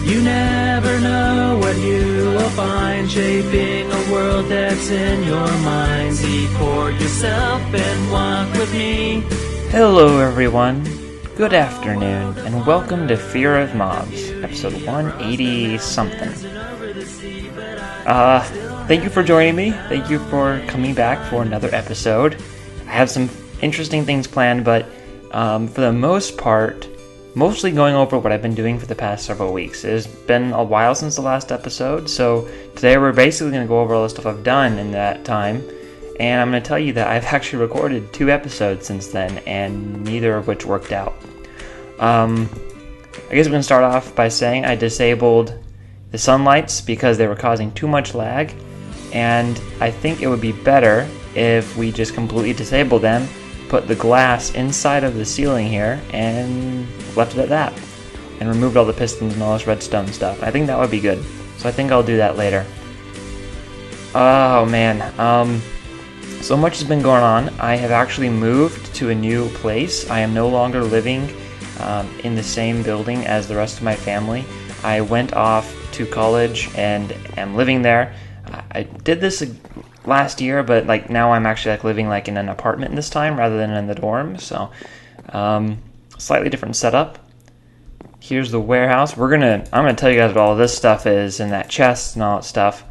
You never know what you will find, shaping a world that's in your mind. See for yourself and walk with me. Hello everyone, good afternoon, and welcome to Fear of Mobs, episode 180-something. Thank you for joining me, thank you for coming back for another episode. I have some interesting things planned, but for the most part, mostly going over what I've been doing for the past several weeks. It has been a while since the last episode, so today we're basically going to go over all the stuff I've done in that time, and I'm going to tell you that I've actually recorded 2 episodes since then, and neither of which worked out. I guess we're going to start off by saying I disabled the sunlights because they were causing too much lag, and I think it would be better if we just completely disabled them, put the glass inside of the ceiling here, and left it at that, and removed all the pistons and all this redstone stuff. I think that would be good, so I think I'll do that later. Oh man, so much has been going on. I have actually moved to a new place. I am no longer living in the same building as the rest of my family. I went off to college and am living there. I did this last year, but now I'm actually living in an apartment this time rather than in the dorm, so slightly different setup. Here's the warehouse. I'm gonna tell you guys what all this stuff is and that chest and all that stuff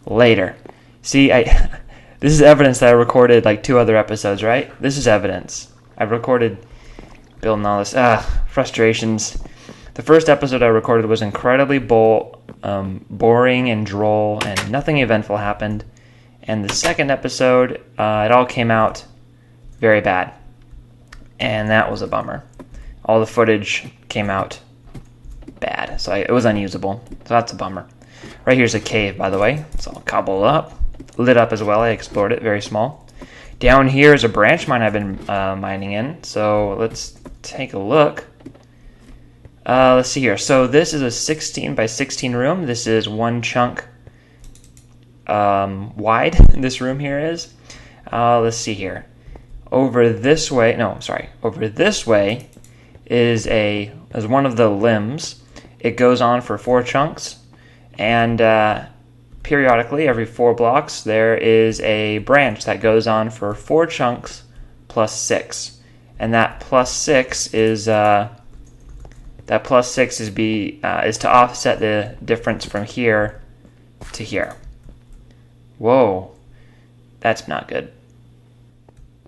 later. See, this is evidence that I recorded 2 other episodes, right? This is evidence. I've recorded building all this. Frustrations. The first episode I recorded was incredibly boring and droll, and nothing eventful happened. And the second episode, it all came out very bad. And that was a bummer. All the footage came out bad, so it was unusable. So that's a bummer. Right here's a cave, by the way. It's all cobbled up, lit up as well. I explored it, very small. Down here is a branch mine I've been mining in. So let's take a look. Let's see here. So this is a 16 by 16 room. This is one chunk wide. This room here is. Let's see here. Over this way is one of the limbs. It goes on for 4 chunks, and periodically, every 4 blocks, there is a branch that goes on for 4 chunks plus 6, and that plus 6 is to offset the difference from here to here. Whoa, that's not good.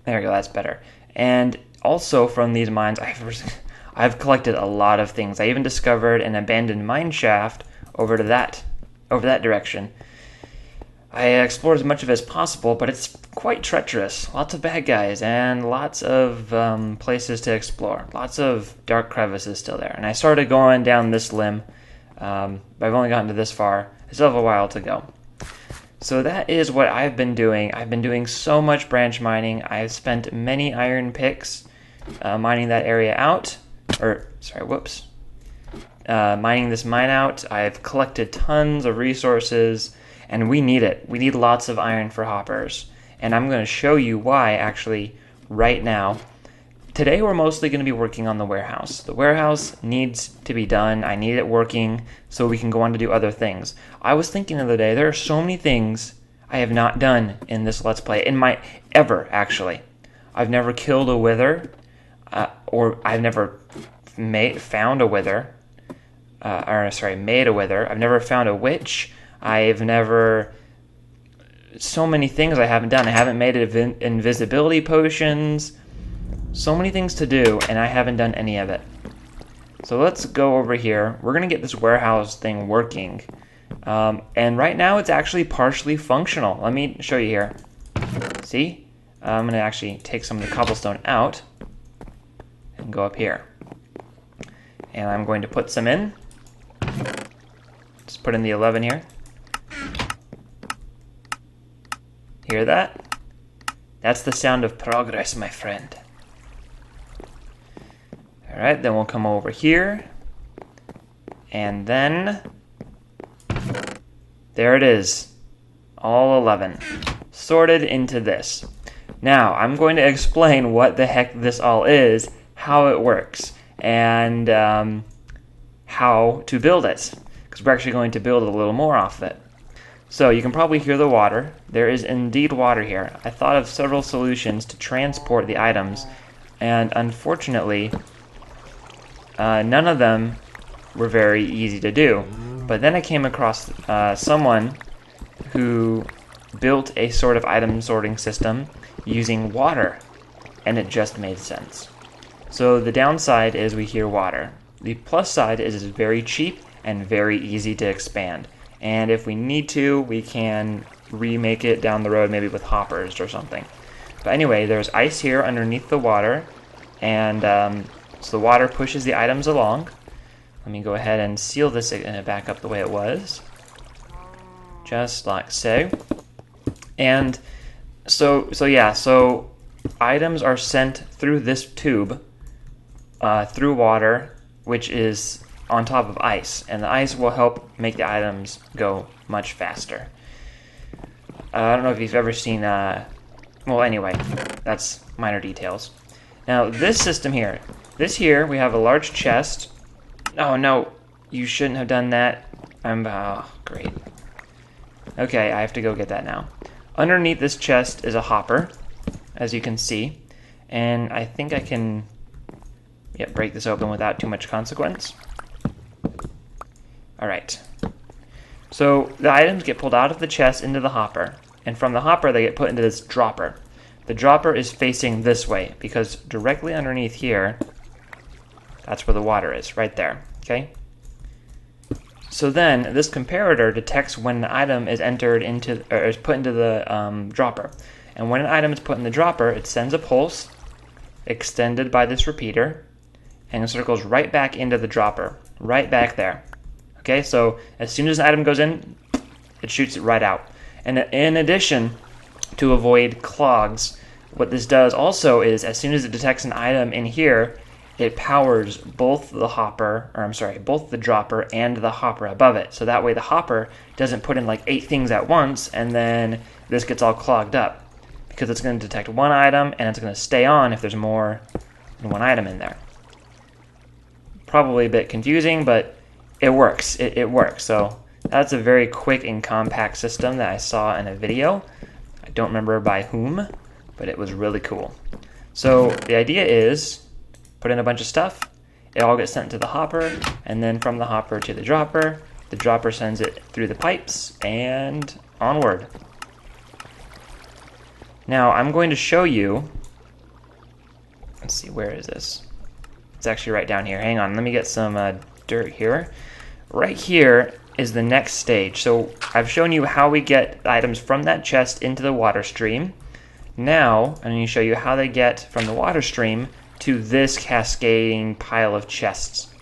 There we go, that's better. And also from these mines, I've collected a lot of things. I even discovered an abandoned mine shaft over that direction. I explored as much of it as possible, but it's quite treacherous. Lots of bad guys and lots of places to explore. Lots of dark crevices still there. And I started going down this limb, but I've only gotten to this far. I still have a while to go. So that is what I've been doing. I've been doing so much branch mining. I've spent many iron picks mining that area out. Mining this mine out. I've collected tons of resources, and we need it. We need lots of iron for hoppers. And I'm going to show you why, actually, right now. Today we're mostly going to be working on the warehouse. The warehouse needs to be done. I need it working so we can go on to do other things. I was thinking the other day, there are so many things I have not done in this Let's Play. Actually. I've never killed a wither, or I've never made a wither. I've never found a witch. So many things I haven't done. I haven't made invisibility potions. So many things to do, and I haven't done any of it. So let's go over here. We're going to get this warehouse thing working. And right now it's actually partially functional. Let me show you here. See? I'm going to actually take some of the cobblestone out and go up here. And I'm going to put some in. Just put in the 11 here. Hear that? That's the sound of progress, my friend. Alright, then we'll come over here. And then there it is. All 11. Sorted into this. Now, I'm going to explain what the heck this all is, how it works, and how to build it. because we're actually going to build a little more off of it. So you can probably hear the water. There is indeed water here. I thought of several solutions to transport the items, and unfortunately, none of them were very easy to do. But then I came across someone who built a sort of item sorting system using water, and it just made sense. So the downside is we hear water. The plus side is it's very cheap and very easy to expand. And if we need to, we can remake it down the road, maybe with hoppers or something. But anyway, there's ice here underneath the water, and so the water pushes the items along. Let me go ahead and seal this back up the way it was, just like so. And so items are sent through this tube, through water, which is on top of ice, and the ice will help make the items go much faster. I don't know if you've ever seen, well, anyway, that's minor details. Now, this system here, we have a large chest. Oh, no, you shouldn't have done that. Oh, great. Okay, I have to go get that now. Underneath this chest is a hopper, as you can see, and I think I can break this open without too much consequence. Alright, so the items get pulled out of the chest into the hopper, and from the hopper they get put into this dropper. The dropper is facing this way, because directly underneath here, that's where the water is, right there, okay? So then, this comparator detects when an item is entered into, or is put into the dropper. And when an item is put in the dropper, it sends a pulse, extended by this repeater, and it circles right back into the dropper, right back there. Okay, so as soon as an item goes in, it shoots it right out. And in addition, to avoid clogs, what this does also is, as soon as it detects an item in here, it powers both the both the dropper and the hopper above it. So that way the hopper doesn't put in like 8 things at once, and then this gets all clogged up. Because it's going to detect one item, and it's going to stay on if there's more than one item in there. Probably a bit confusing, but it works. It works. So that's a very quick and compact system that I saw in a video. I don't remember by whom, but it was really cool. So the idea is, put in a bunch of stuff, it all gets sent to the hopper, and then from the hopper to the dropper sends it through the pipes, and onward. Now I'm going to show you, let's see, where is this? It's actually right down here. Hang on, let me get some dirt here. Right here is the next stage. So I've shown you how we get items from that chest into the water stream. Now I'm going to show you how they get from the water stream to this cascading pile of chests.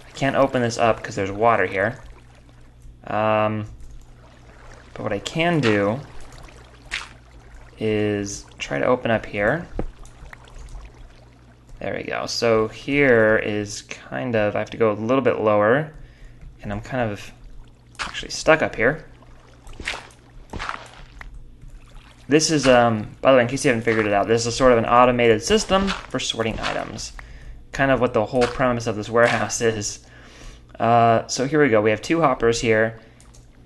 I can't open this up because there's water here. But what I can do is try to open up here. There we go. So here is kind of, I have to go a little bit lower, and I'm kind of actually stuck up here. This is, by the way, in case you haven't figured it out, this is sort of an automated system for sorting items. Kind of what the whole premise of this warehouse is. So here we go. We have 2 hoppers here.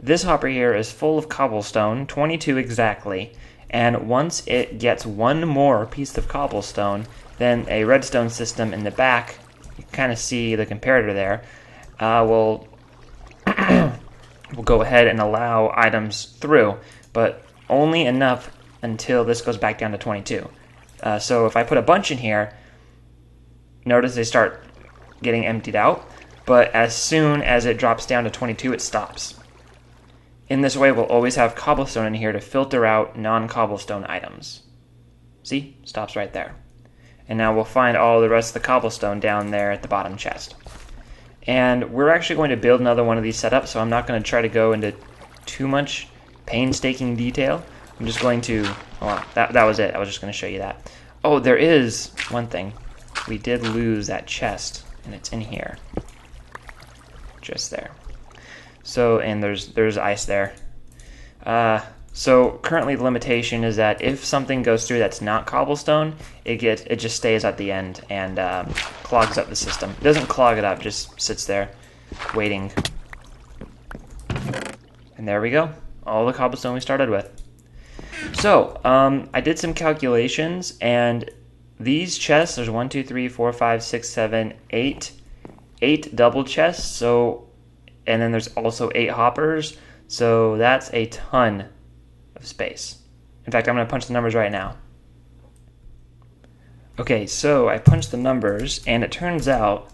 This hopper here is full of cobblestone, 22 exactly. And once it gets one more piece of cobblestone, then a redstone system in the back, you can kind of see the comparator there, will go ahead and allow items through, but only enough until this goes back down to 22. So if I put a bunch in here, notice they start getting emptied out, but as soon as it drops down to 22, it stops. In this way, we'll always have cobblestone in here to filter out non-cobblestone items. See? Stops right there. And now we'll find all the rest of the cobblestone down there at the bottom chest. And we're actually going to build another one of these setups, so I'm not going to try to go into too much painstaking detail. I'm just going to, well, that was it. I was just going to show you that. Oh, there is one thing. We did lose that chest, and it's in here. Just there. So, and there's ice there. So currently the limitation is that if something goes through that's not cobblestone, it just stays at the end and clogs up the system. It doesn't clog it up, just sits there waiting And there we go. All the cobblestone we started with. So, I did some calculations, and these chests, there's 1, 2, 3, 4, 5, 6, 7, 8. 8 double chests, so, and then there's also 8 hoppers, so that's a ton of space. In fact, I'm going to punch the numbers right now. Okay, so I punched the numbers, and it turns out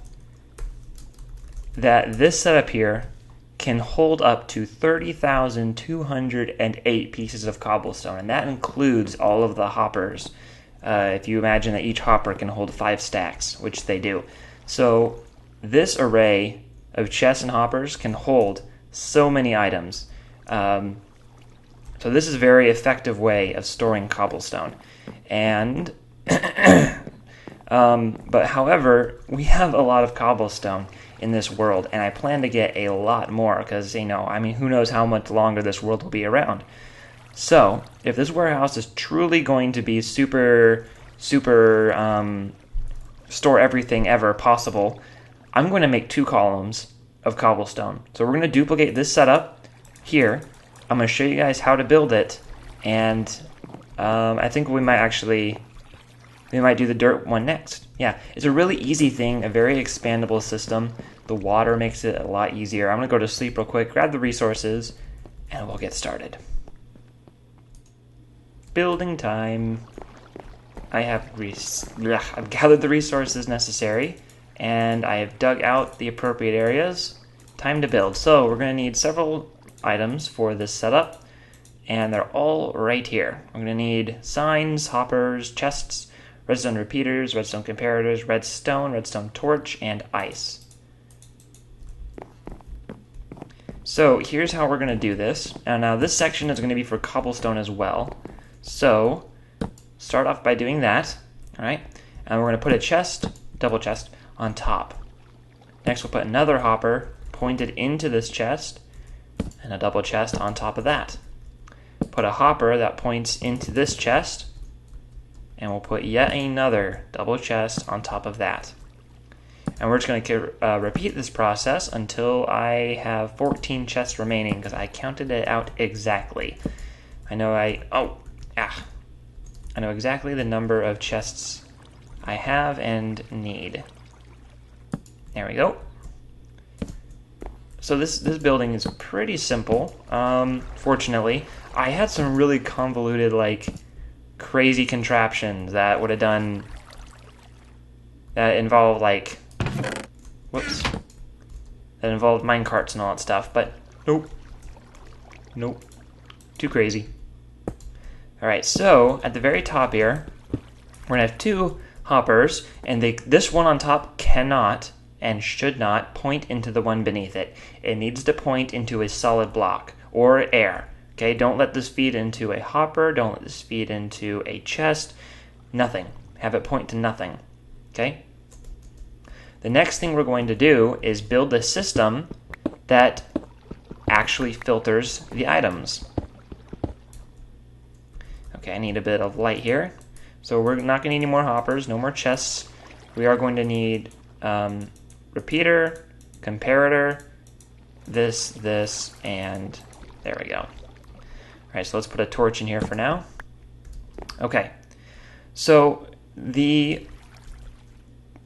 that this setup here can hold up to 30,208 pieces of cobblestone, and that includes all of the hoppers. If you imagine that each hopper can hold 5 stacks, which they do. So this array of chests and hoppers can hold so many items. So this is a very effective way of storing cobblestone. And but however, we have a lot of cobblestone in this world, and I plan to get a lot more because, who knows how much longer this world will be around. So, if this warehouse is truly going to be super store everything ever possible, I'm going to make 2 columns of cobblestone. So we're going to duplicate this setup here. I'm going to show you guys how to build it, and I think we might do the dirt one next. Yeah, it's a really easy thing, a very expandable system. The water makes it a lot easier. I'm going to go to sleep real quick, grab the resources, and we'll get started. Building time. I've gathered the resources necessary, and I have dug out the appropriate areas. Time to build. So we're going to need several items for this setup, and they're all right here. I'm going to need signs, hoppers, chests, redstone repeaters, redstone comparators, redstone torch, and ice. So here's how we're going to do this. And now this section is going to be for cobblestone as well. So start off by doing that. All right, and we're going to put a chest, double chest, on top. Next we'll put another hopper pointed into this chest and a double chest on top of that. Put a hopper that points into this chest, and we'll put yet another double chest on top of that. And we're just going to repeat this process until I have 14 chests remaining, because I counted it out exactly. I know exactly the number of chests I have and need. There we go. So this building is pretty simple. Fortunately, I had some really convoluted, crazy contraptions that would have done, that involved minecarts and all that stuff, but nope, too crazy. Alright, so at the very top here, we're going to have 2 hoppers, and this one on top cannot and should not point into the one beneath it. It needs to point into a solid block or air. Okay, don't let this feed into a hopper, don't let this feed into a chest, nothing. Have it point to nothing. Okay? The next thing we're going to do is build a system that actually filters the items. Okay, I need a bit of light here. So we're not going to need any more hoppers, no more chests. We are going to need repeater, comparator, this, and there we go. All right, so let's put a torch in here for now. Okay, so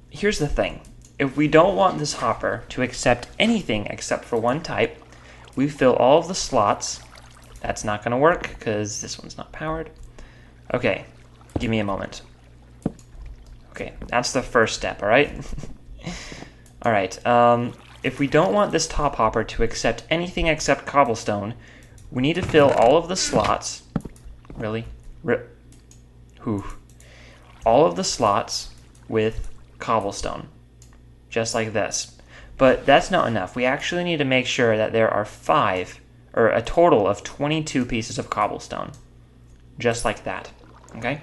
here's the thing. If we don't want this hopper to accept anything except for one type, we fill all of the slots. That's not going to work because this one's not powered. Okay, give me a moment. Okay, that's the first step, all right? All right, if we don't want this top hopper to accept anything except cobblestone, we need to fill all of the slots. Really? All of the slots with cobblestone. Just like this. But that's not enough. We actually need to make sure that there are a total of 22 pieces of cobblestone. Just like that. Okay?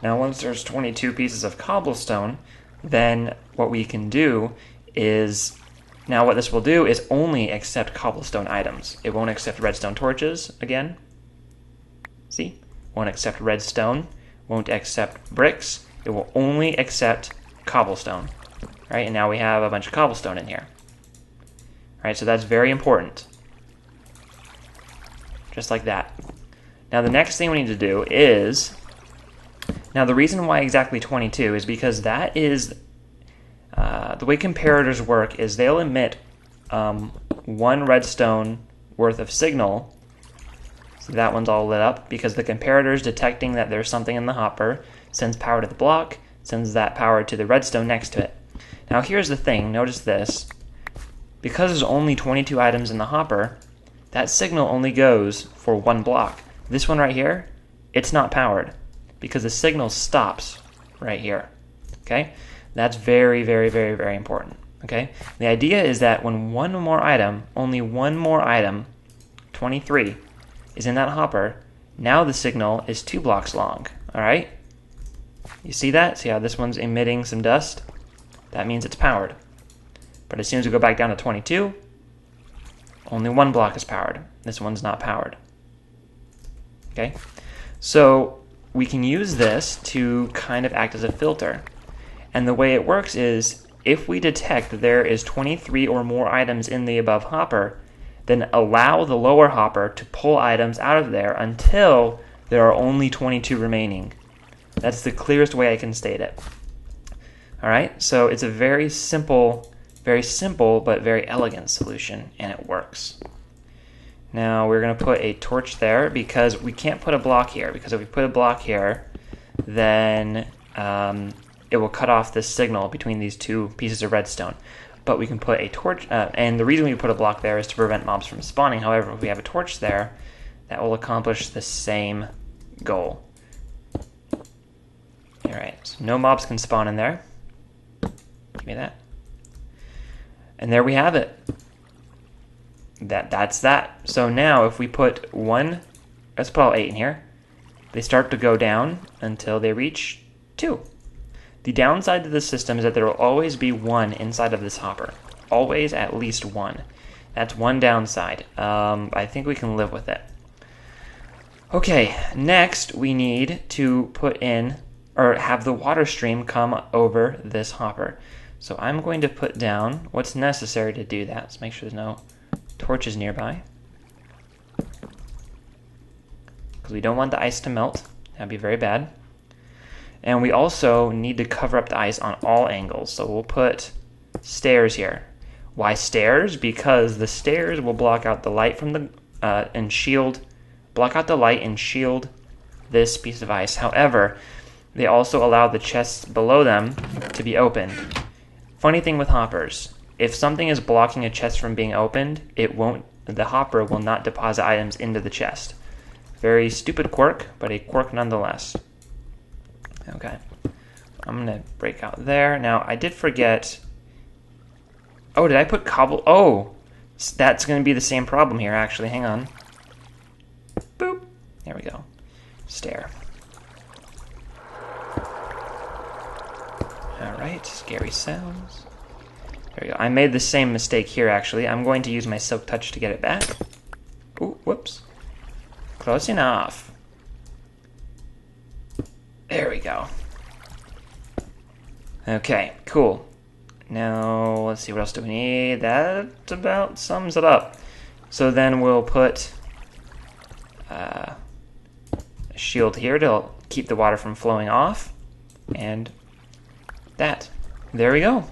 Now once there's 22 pieces of cobblestone, then what we can do is, now what this will do is only accept cobblestone items. It won't accept redstone torches again. See? Won't accept redstone. Won't accept bricks. It will only accept cobblestone. Right? And now we have a bunch of cobblestone in here. Right? So that's very important. just like that. Now the next thing we need to do is, now the reason why exactly 22 is because that is, the way comparators work is they'll emit one redstone worth of signal. So that one's all lit up because the comparator is detecting that there's something in the hopper, sends power to the block, sends that power to the redstone next to it. Now here's the thing, notice this. Because there's only 22 items in the hopper, that signal only goes for one block. This one right here, it's not powered because the signal stops right here. Okay? That's very, very, very, very important. Okay? The idea is that when one more item, only one more item, 23, is in that hopper, now the signal is 2 blocks long. Alright? You see that? See how this one's emitting some dust? That means it's powered. But as soon as we go back down to 22, only one block is powered. This one's not powered. Okay? So we can use this to kind of act as a filter. And the way it works is, if we detect that there is 23 or more items in the above hopper, then allow the lower hopper to pull items out of there until there are only 22 remaining. That's the clearest way I can state it. Alright, so it's a very simple but very elegant solution, and it works. Now we're going to put a torch there because we can't put a block here, because if we put a block here, then it will cut off this signal between these two pieces of redstone. But we can put a torch, and the reason we put a block there is to prevent mobs from spawning. However, if we have a torch there, that will accomplish the same goal. Alright, so no mobs can spawn in there. Give me that. And there we have it. That's that. So now if we put one, let's put all 8 in here, they start to go down until they reach 2. The downside to this system is that there will always be 1 inside of this hopper. Always at least 1. That's one downside. I think we can live with it. Okay, next we need to put in, or have the water stream come over this hopper. So I'm going to put down what's necessary to do that. Let's make sure there's no torches nearby, because we don't want the ice to melt. That'd be very bad. And we also need to cover up the ice on all angles. So we'll put stairs here. Why stairs? Because the stairs will block out the light from the block out the light and shield this piece of ice. However, they also allow the chests below them to be opened. Funny thing with hoppers, if something is blocking a chest from being opened, the hopper will not deposit items into the chest. Very stupid quirk, but a quirk nonetheless. Okay, I'm going to break out there. Now, I did forget... Oh, did I put cobble? Oh, that's going to be the same problem here, actually. Hang on. Boop. There we go. Stair. Alright, scary sounds. There we go. I made the same mistake here, actually. I'm going to use my silk touch to get it back. Ooh, whoops. Close enough. There we go. Okay, cool. Now, let's see, what else do we need? That about sums it up. So then we'll put a shield here to keep the water from flowing off. And that. There we go.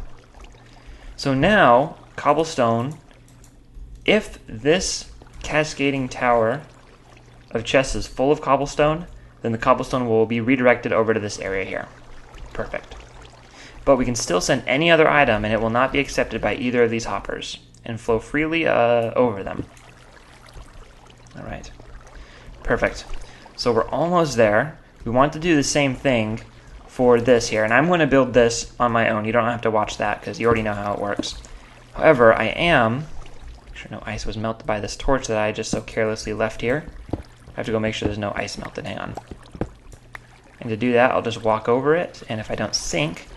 So now, cobblestone, if this cascading tower of chests is full of cobblestone, then the cobblestone will be redirected over to this area here. Perfect. But we can still send any other item and it will not be accepted by either of these hoppers and flow freely over them. Alright. Perfect. So we're almost there. We want to do the same thing for this here, and I'm going to build this on my own. You don't have to watch that because you already know how it works. However, I am... Make sure no ice was melted by this torch that I just so carelessly left here. I have to go make sure there's no ice melted. Hang on. And to do that, I'll just walk over it, and if I don't sink,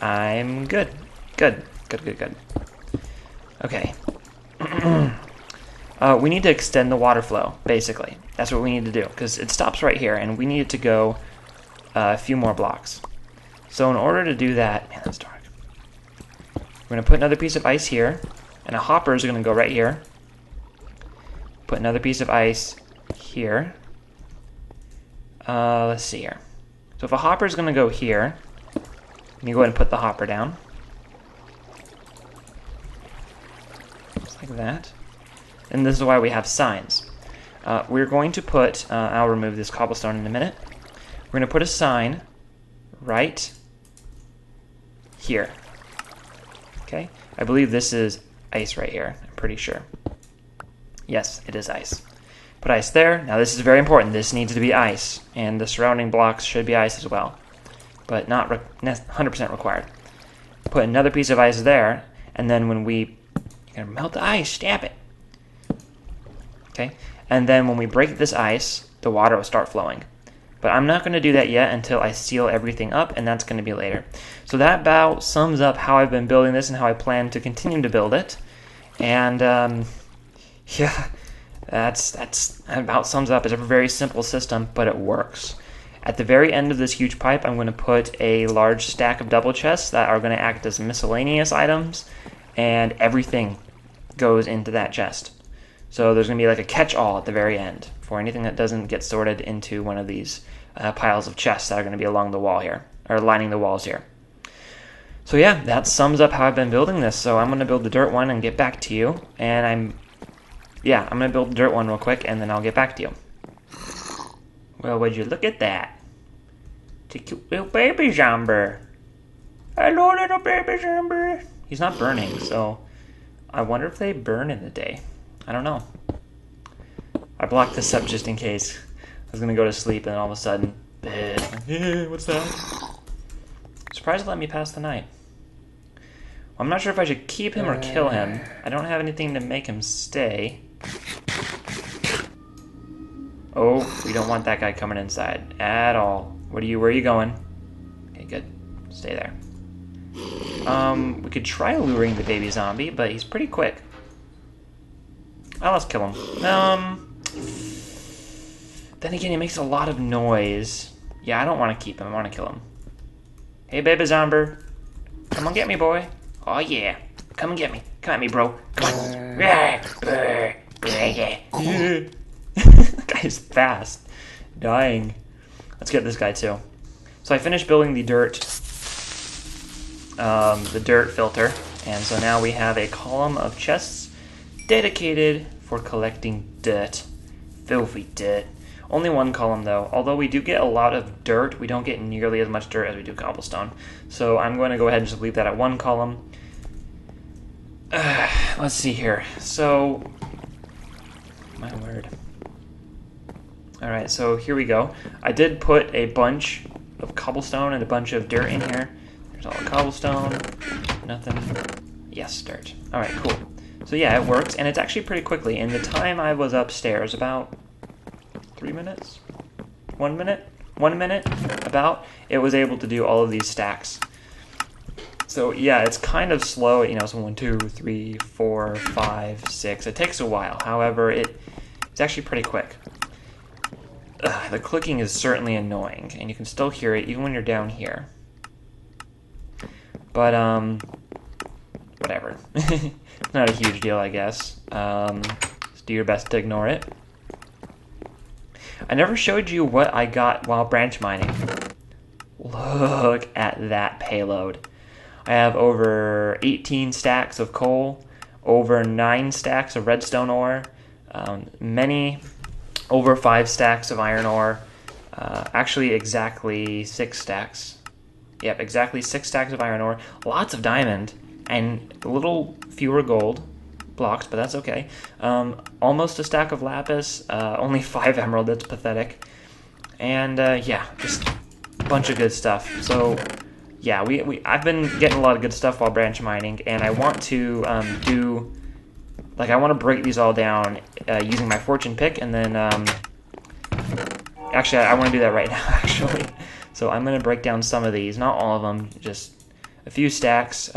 I'm good. Good. Okay. We need to extend the water flow, basically. That's what we need to do, because it stops right here, and we need it to go a few more blocks. So in order to do that... Man, that's dark. We're going to put another piece of ice here, and a hopper is going to go right here. put another piece of ice here. Let's see here. So if a hopper is going to go here, you go ahead and put the hopper down. Just like that. And this is why we have signs. We're going to put, I'll remove this cobblestone in a minute. We're going to put a sign right here. Okay? I believe this is ice right here. I'm pretty sure. Yes, it is ice. Put ice there. Now this is very important. This needs to be ice. And the surrounding blocks should be ice as well. But not 100% required. Put another piece of ice there. And then when you're going to melt the ice, stab it. Okay? And then when we break this ice, the water will start flowing. But I'm not going to do that yet until I seal everything up, and that's going to be later. So that about sums up how I've been building this and how I plan to continue to build it. And, yeah, that about sums up. It's a very simple system, but it works. At the very end of this huge pipe, I'm going to put a large stack of double chests that are going to act as miscellaneous items, and everything goes into that chest. So there's going to be like a catch-all at the very end for anything that doesn't get sorted into one of these piles of chests that are going to be along the wall here, or lining the walls here. So yeah, that sums up how I've been building this. So I'm going to build the dirt one and get back to you. And I'm going to build the dirt one real quick, and then I'll get back to you. Well, would you look at that? It's a cute little baby zombie. Hello, little baby zombie. He's not burning, so I wonder if they burn in the day. I don't know. I blocked this up just in case. I was going to go to sleep and all of a sudden, what's that? Surprised to let me pass the night. Well, I'm not sure if I should keep him or kill him. I don't have anything to make him stay. Oh, we don't want that guy coming inside at all. Where are you going? Okay, good. Stay there. We could try luring the baby zombie, but he's pretty quick. Oh, let's kill him. Then again, he makes a lot of noise. Yeah, I don't want to keep him. I want to kill him. Hey, baby zombie. Come on, get me, boy. Oh, yeah. Come and get me. Come at me, bro. Come on. That guy's fast. Dying. Let's get this guy, too. So I finished building the dirt filter. And so now we have a column of chests dedicated for collecting dirt. Filthy dirt. Only one column though. Although we do get a lot of dirt, we don't get nearly as much dirt as we do cobblestone. So I'm going to go ahead and just leave that at one column. Let's see here. So, my word. Alright, so here we go. I did put a bunch of cobblestone and a bunch of dirt in here. There's all the cobblestone. Nothing. Yes, dirt. Alright, cool. So yeah, it works, and it's actually pretty quickly. In the time I was upstairs, about 3 minutes? 1 minute? 1 minute, about, it was able to do all of these stacks. So yeah, it's kind of slow, so 1, 2, 3, 4, 5, 6. It takes a while. However, it's actually pretty quick. The clicking is certainly annoying, and you can still hear it even when you're down here. But, whatever. It's not a huge deal, I guess. Just do your best to ignore it. I never showed you what I got while branch mining. Look at that payload. I have over 18 stacks of coal, over 9 stacks of redstone ore, over 5 stacks of iron ore, actually exactly 6 stacks. Yep, exactly 6 stacks of iron ore, lots of diamond, and a little fewer gold blocks, but that's okay. Almost a stack of lapis, only 5 emerald, that's pathetic. And yeah, just a bunch of good stuff. So yeah, I've been getting a lot of good stuff while branch mining, and I want to I want to break these all down using my fortune pick, and then actually I want to do that right now, actually. So I'm going to break down some of these, not all of them, just a few stacks.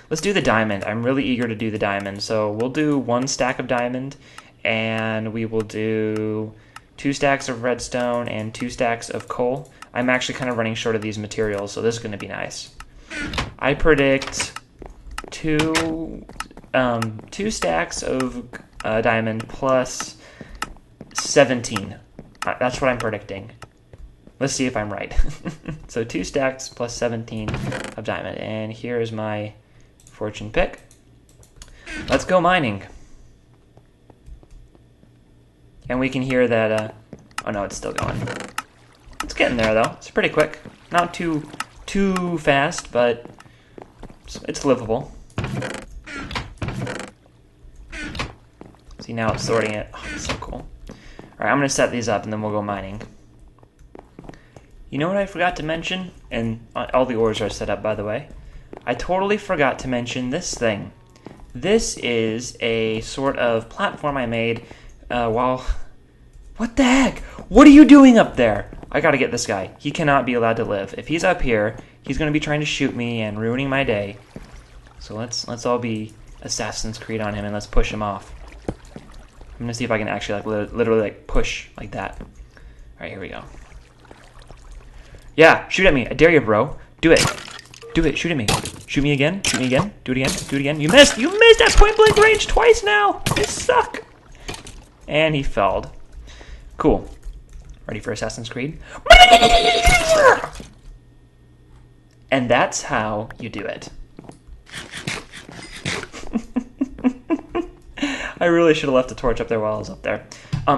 Let's do the diamond. I'm really eager to do the diamond. So we'll do 1 stack of diamond, and we will do 2 stacks of redstone and 2 stacks of coal. I'm actually kind of running short of these materials, so this is going to be nice. I predict two stacks of diamond plus 17. That's what I'm predicting. Let's see if I'm right. So 2 stacks plus 17 of diamond. And here is my fortune pick. Let's go mining. And we can hear that, oh no, it's still going. It's getting there though. It's pretty quick. Not too fast, but it's livable. See, now it's sorting it. Oh, it's so cool. Alright, I'm going to set these up and then we'll go mining. You know what I forgot to mention? And all the ores are set up, by the way. I totally forgot to mention this thing. This is a sort of platform I made while... What the heck? What are you doing up there? I gotta get this guy. He cannot be allowed to live. If he's up here, he's going to be trying to shoot me and ruining my day. So let's all be Assassin's Creed on him and let's push him off. I'm going to see if I can actually literally push like that. Alright, here we go. Yeah, shoot at me. I dare you, bro. Do it. Do it. Shoot at me. Shoot me again. Shoot me again. Do it again. Do it again. You missed. You missed at point blank range twice now. You suck. And he felled. Cool. Ready for Assassin's Creed? And that's how you do it. I really should have left the torch up there while I was up there.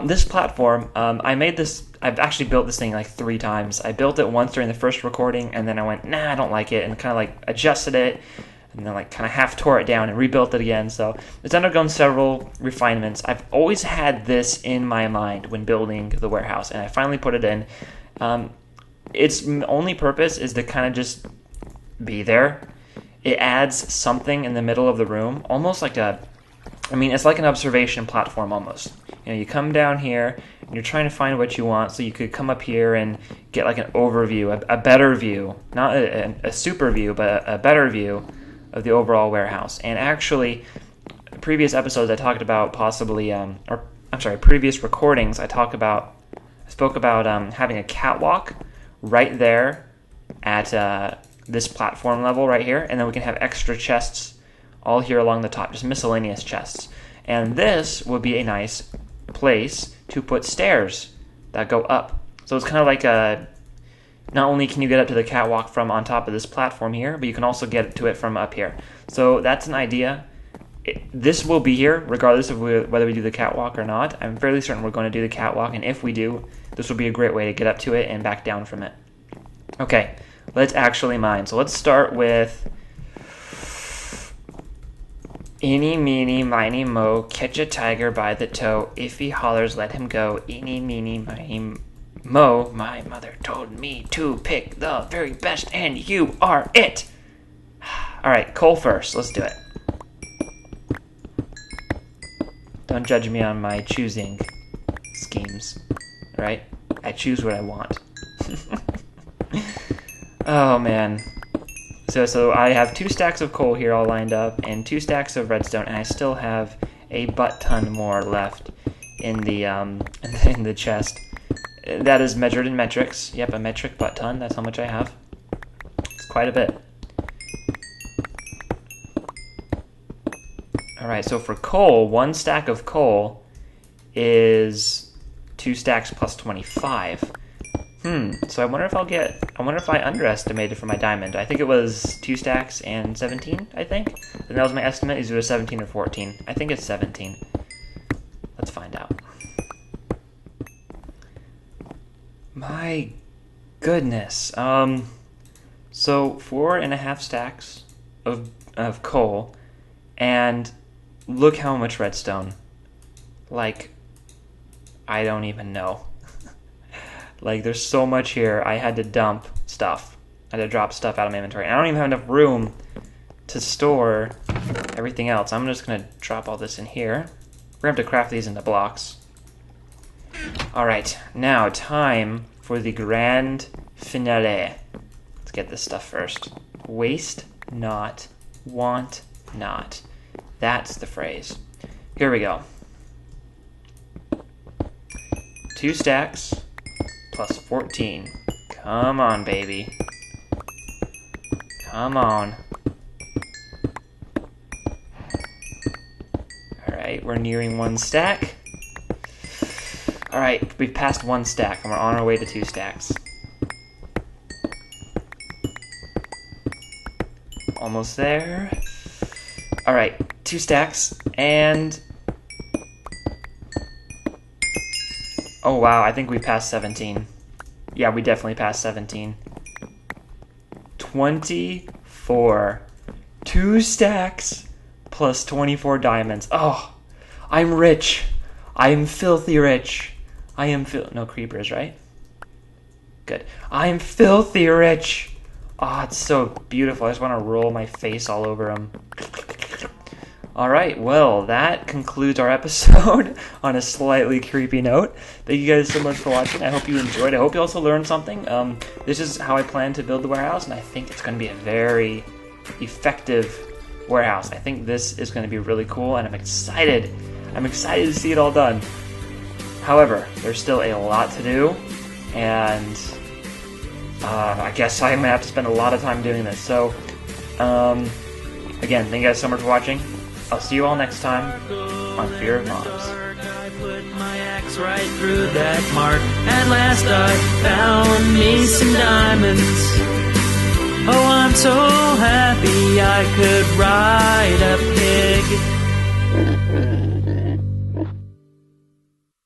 This platform, I've actually built this thing like 3 times. I built it once during the first recording, and then I went, nah, I don't like it, and kind of like adjusted it, and then like kind of half tore it down and rebuilt it again. So it's undergone several refinements. I've always had this in my mind when building the warehouse, and I finally put it in. Its only purpose is to kind of just be there. It adds something in the middle of the room, almost like it's like an observation platform almost. You know, you come down here and you're trying to find what you want, so you could come up here and get like an overview, a better view, not a super view, but a better view of the overall warehouse. And actually, previous episodes I talked about previous recordings I spoke about having a catwalk right there at this platform level right here, and then we can have extra chests all here along the top, just miscellaneous chests. And this would be a nice place to put stairs that go up. So it's kind of like not only can you get up to the catwalk from on top of this platform here, but you can also get to it from up here. So that's an idea. This will be here regardless of whether we do the catwalk or not. I'm fairly certain we're going to do the catwalk, and if we do, this will be a great way to get up to it and back down from it. Okay, let's actually mine. So let's start with eeny, meeny, miny, mo, catch a tiger by the toe. If he hollers, let him go. Eeny, meeny, miny, mo, my mother told me to pick the very best, and you are it. Alright, coal first. Let's do it. Don't judge me on my choosing schemes, right? I choose what I want. Oh, man. So I have 2 stacks of coal here all lined up, and 2 stacks of redstone, and I still have a butt-ton more left in the chest. That is measured in metrics. Yep, a metric butt-ton. That's how much I have. It's quite a bit. Alright, so for coal, 1 stack of coal is 2 stacks plus 25. So I wonder if I underestimated for my diamond. I think it was 2 stacks and 17, I think. And that was my estimate. Is it 17 or 14? I think it's 17. Let's find out. My goodness. So 4.5 stacks of coal, and look how much redstone. Like, I don't even know. Like, there's so much here. I had to dump stuff. I had to drop stuff out of my inventory. And I don't even have enough room to store everything else. I'm just going to drop all this in here. We're going to have to craft these into blocks. Alright, now time for the grand finale. Let's get this stuff first. Waste not, want not. That's the phrase. Here we go. 2 stacks. Plus 14. Come on, baby. Come on. Alright. Alright, we're nearing 1 stack. Alright, we've passed 1 stack, and we're on our way to 2 stacks. Almost there. Alright, 2 stacks, and... oh wow, I think we passed 17. Yeah, we definitely passed 17. 24. 2 stacks plus 24 diamonds. Oh, I'm rich. I am filthy rich. I am no creepers, right? Good. I'm filthy rich. Oh, it's so beautiful. I just want to roll my face all over them. Alright, well, that concludes our episode on a slightly creepy note. Thank you guys so much for watching. I hope you enjoyed. I hope you also learned something. This is how I plan to build the warehouse, and I think it's going to be a very effective warehouse. I think this is going to be really cool, and I'm excited. I'm excited to see it all done. However, there's still a lot to do, and I guess I'm going to have to spend a lot of time doing this. So, again, thank you guys so much for watching. I'll see you all next time on Fear of Mobs. I put my axe right through that mark. At last I found me some diamonds. Oh, I'm so happy I could ride a pig.